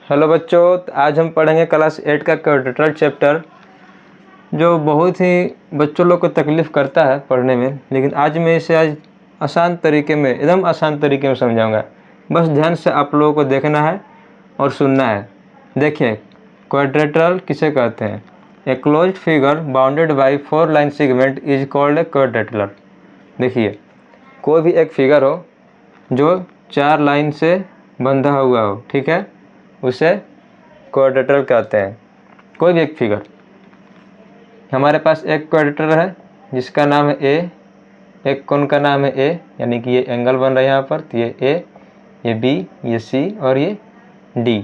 Hello बच्चों, तो आज हम पढ़ेंगे क्लास 8 का क्वाड्रेटरल चैप्टर, जो बहुत ही बच्चों लोग को तकलीफ़ करता है पढ़ने में। लेकिन आज मैं इसे आसान तरीके में, एकदम आसान तरीके में समझाऊंगा। बस ध्यान से आप लोगों को देखना है और सुनना है। देखिए, क्वाड्रेटरल किसे कहते हैं? A closed figure bounded by 4 line segment is called a quadrilateral. देखिए, कोई भी एक फिगर हो जो 4 लाइन से बंधा हुआ हो, ठीक है, उसे क्वाड्रेटरल कहते हैं। कोई भी एक फिगर, हमारे पास एक क्वाड्रेटर है जिसका नाम है ए, एक कोण का नाम है ए, यानी कि ये एंगल बन रहा है यहाँ पर। तो ये ए, ये बी, ये सी और ये डी,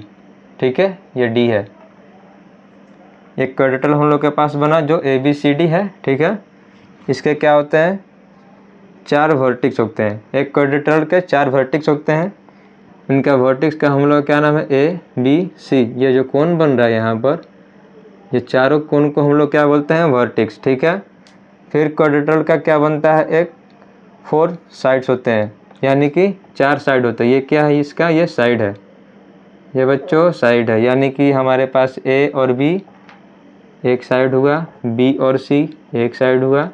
ठीक है, ये डी है। एक क्वाड्रेटर हम लोग के पास बना जो ए बी सी डी है, ठीक है। इसके क्या होते हैं? 4 वर्टिक्स होते हैं। एक क्वाड्रेटर के 4 वर्टिक्स होते हैं। इनका वर्टिक्स का हम लोग क्या नाम है? A B C. ये जो कोण बन रहा है यहाँ पर, ये चारों कोण को हम लोग क्या बोलते हैं? वर्टिक्स, ठीक है। फिर क्वाड्रेटरल का क्या बनता है? एक 4 साइड्स होते हैं, यानी कि 4 साइड होते हैं। ये क्या है? इसका ये साइड है, ये बच्चों साइड है। यानी कि हमारे पास ए और बी एक साइड हुआ, बी और सी एक साइड हुआ,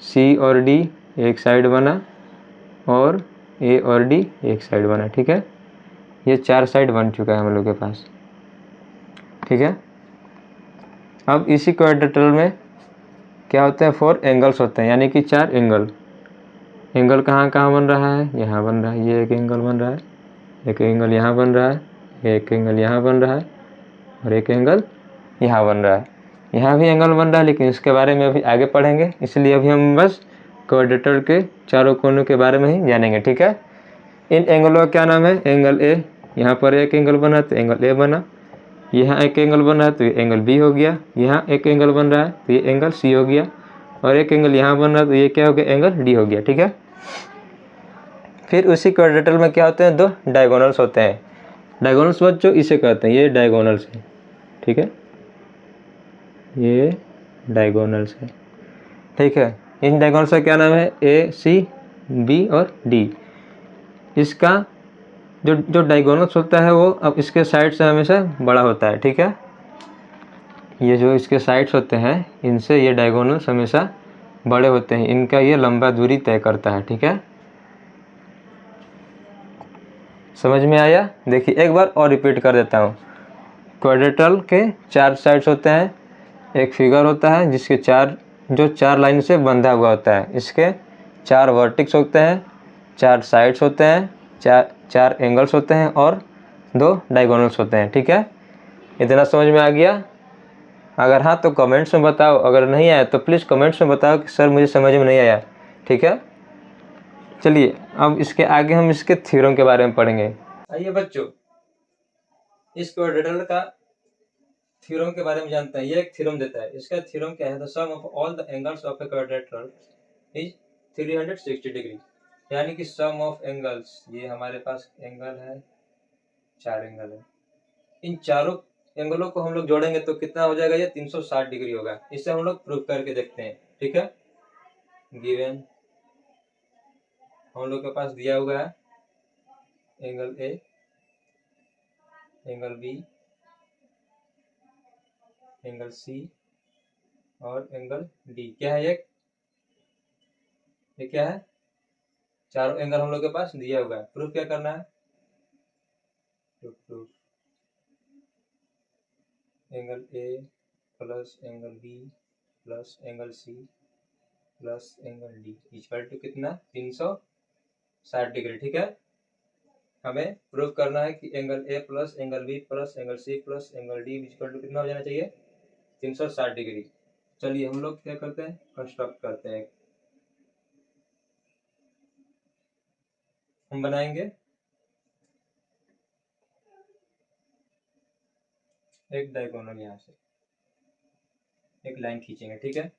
सी और डी एक साइड बना, और ए और डी एक साइड बना, ठीक है। ये 4 साइड बन चुका है हम लोग के पास, ठीक है। अब इसी क्वाड्रेटरल में क्या होते हैं? 4 एंगल्स होते हैं, यानी कि 4 एंगल। एंगल कहाँ कहाँ बन रहा है? यहाँ बन रहा है, ये एक एंगल बन रहा है, एक एंगल यहाँ बन रहा है, एक एंगल यहाँ बन रहा है, और एक एंगल यहाँ बन रहा है। यहाँ भी एंगल बन रहा है, लेकिन इसके बारे में अभी आगे पढ़ेंगे, इसलिए अभी हम बस क्वाड्रेटर के चारों कोनों के बारे में ही जानेंगे, ठीक है। इन एंगलों का क्या नाम है? एंगल ए, यहाँ पर एक एंगल बना तो एंगल ए बना। यहाँ एक एंगल बन रहा है तो ये एंगल बी हो गया। यहाँ एक एंगल बन रहा है तो ये एंगल सी हो गया, और एक एंगल यहाँ बन रहा है तो ये क्या हो गया? एंगल डी हो गया, ठीक है। फिर उसी क्वाड्रेटर में क्या होते हैं? 2 डायगोनल्स होते हैं। डायगोनल्स बच्चों इसे कहते हैं, ये डायगोनल्स है, ठीक है, ये डायगोनल्स है, ठीक है। इन डायगोनल्स का क्या नाम है? ए सी बी और डी। इसका जो डायगोनल्स होता है वो अब इसके साइड से हमेशा बड़ा होता है, ठीक है। ये जो इसके साइड्स होते हैं, इनसे ये डायगोनल्स हमेशा बड़े होते हैं। इनका ये लंबा दूरी तय करता है, ठीक है। समझ में आया? देखिए, एक बार और रिपीट कर देता हूँ। क्वाड्रेटरल के 4 साइड्स होते हैं। एक फिगर होता है जिसके 4 लाइन से बंधा हुआ होता है। इसके 4 वर्टिक्स होते हैं, 4 साइड्स होते हैं, 4 एंगल्स होते हैं, और 2 डायगोनल्स होते हैं, ठीक है। इतना समझ में आ गया? अगर हाँ तो कमेंट्स में बताओ, अगर नहीं आया तो प्लीज़ कमेंट्स में बताओ कि सर मुझे समझ में नहीं आया, ठीक है। चलिए, अब इसके आगे हम इसके थ्योरम के बारे में पढ़ेंगे। आइए बच्चों, इस क्वाड्रेटरल का थ्योरम के बारे में जानते हैं। ये एक थ्योरम देता है। इसका थ्योरम क्या है? The sum of all the angles of a quadrilateral is 360 degree. यानी कि सम ऑफ एंगल्स, ये हमारे पास एंगल है, 4 एंगल है। इन चारों एंगलों को हम लोग जोड़ेंगे तो कितना हो जाएगा? ये 360 डिग्री होगा। इसे हम लोग प्रूव करके देखते हैं, ठीक है। गिवन हम लोग के पास दिया हुआ है angle A, angle B, angle C और एंगल डी। क्या है? ये क्या है? चारों एंगल हम लोग के पास दिया हुआ है। प्रूफ क्या करना है? तो proof angle A plus angle B plus angle C plus angle D equal to कितना? 360 डिग्री, ठीक है। हमें प्रूफ करना है कि angle A plus angle B plus angle C plus angle D equal to कितना हो जाना चाहिए? 360 डिग्री। चलिए हम लोग क्या करते हैं? कंस्ट्रक्ट करते हैं। हम बनाएंगे एक डायगोनल, यहाँ से एक लाइन खींचेंगे, ठीक है।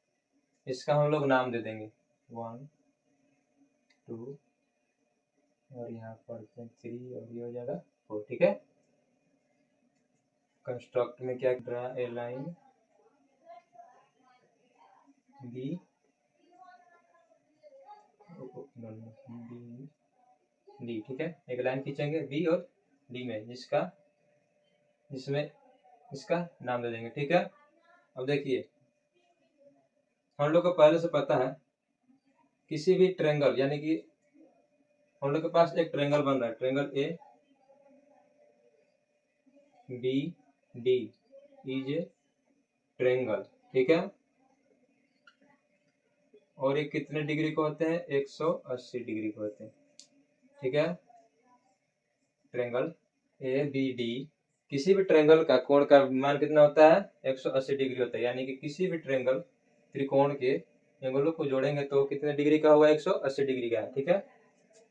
इसका हम लोग नाम दे देंगे 1 2 और यहाँ पर 3 और ये हो जाएगा 4, ठीक है। कंस्ट्रक्ट में क्या draw a line B D, ठीक है। एक लाइन खींचेंगे बी और डी में, जिसका जिसमें इसका नाम दे देंगे। ठीक है, अब देखिए हम लोग को पहले से पता है किसी भी ट्रेंगल, यानी कि हम लोग के पास एक ट्रेंगल बन रहा है, triangle A B D is a triangle. ठीक है, और ये कितने डिग्री को होते हैं, 180 डिग्री को होते हैं। ठीक है, ट्रेंगल ए बी डी, किसी भी ट्रेंगल का कोण का मान कितना होता है, 180 डिग्री होता है। यानी कि किसी भी ट्रेंगल त्रिकोण के एंगलों को जोड़ेंगे तो कितने डिग्री का होगा, 180 डिग्री का है। ठीक है,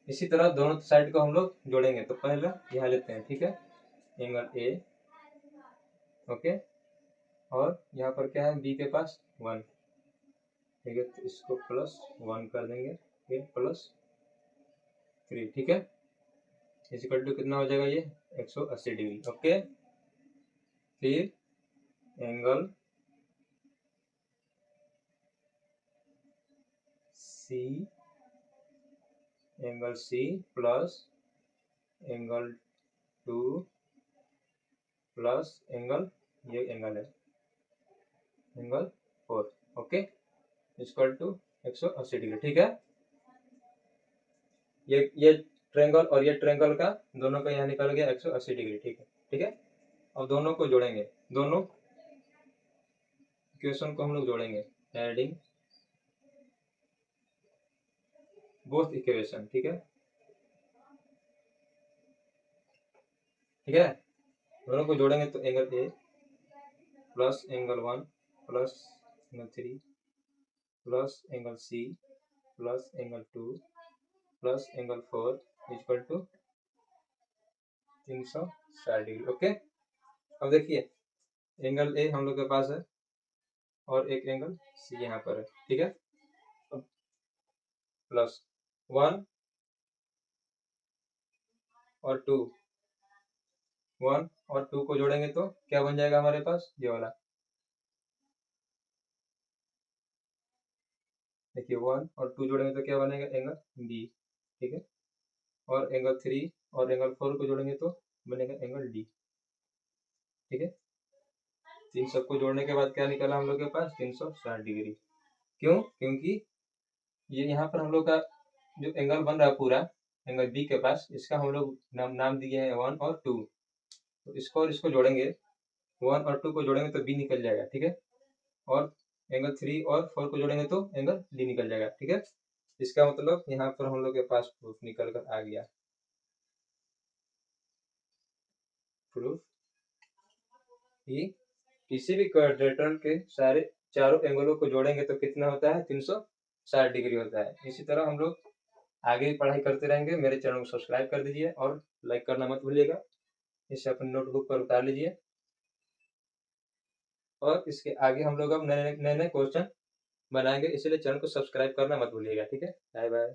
इसी तरह दोनों साइड को हम लोग जोड़ेंगे तो पहले यहाँ लेते हैं। ठीक है, एंगल ए, ओके, और यहाँ पर क्या है, बी के पास 1। ठीक है, तो इसको +1 कर देंगे, फिर +3। ठीक है, इक्वल टू कितना हो जाएगा ये, 180 डिग्री। ओके, फिर angle C, angle C plus angle 2 plus angle, ये एंगल है angle 4। Okay, equal to 180 degree. ठीक है, ये ट्रेंगल और ये ट्रेंगल का दोनों का यहाँ निकल गया 180 डिग्री। ठीक है, ठीक है, अब दोनों को जोड़ेंगे, दोनों इक्वेशन को हम लोग जोड़ेंगे, एडिंग बोथ इक्वेशन। ठीक है, ठीक है, दोनों को जोड़ेंगे तो angle A plus angle 1 plus angle 3 plus angle C plus angle 2 plus angle 4 equal to 360 degree. Okay, अब देखिए एंगल ए हम लोग के पास है और एक एंगल सी यहाँ पर है। ठीक है, +1 और 2, 1 और 2 को जोड़ेंगे तो क्या बन जाएगा हमारे पास, ये वाला। देखिए 1 और 2 जोड़ेंगे तो क्या बनेगा, एंगल बी। ठीक है, और एंगल 3 और एंगल 4 को जोड़ेंगे तो बनेगा एंगल डी। ठीक है, इन सबको जोड़ने के बाद क्या निकला हम लोग के पास, 360 डिग्री। क्यों, क्योंकि ये यहाँ पर हम लोग का जो एंगल बन रहा है पूरा एंगल बी के पास, इसका हम लोग नाम दिए हैं 1 और 2। तो इसको और इसको जोड़ेंगे, 1 और 2 को जोड़ेंगे तो बी निकल जाएगा। ठीक है, और एंगल 3 और 4 को जोड़ेंगे तो एंगल डी निकल जाएगा। ठीक है, इसका मतलब यहाँ पर हम लोग के पास प्रूफ निकल कर आ गया। प्रूफ कि किसी भी क्वाड्रेटर के सारे चारों एंगलों को जोड़ेंगे तो कितना होता है, 360 डिग्री होता है। इसी तरह हम लोग आगे भी पढ़ाई करते रहेंगे। मेरे चैनल को सब्सक्राइब कर दीजिए और लाइक करना मत भूलिएगा। इसे अपने नोटबुक पर उतार लीजिए और इसके आगे हम लोग अब नए नए क्वेश्चन बनाएंगे, इसलिए चैनल को सब्सक्राइब करना मत भूलिएगा। ठीक है, बाय बाय।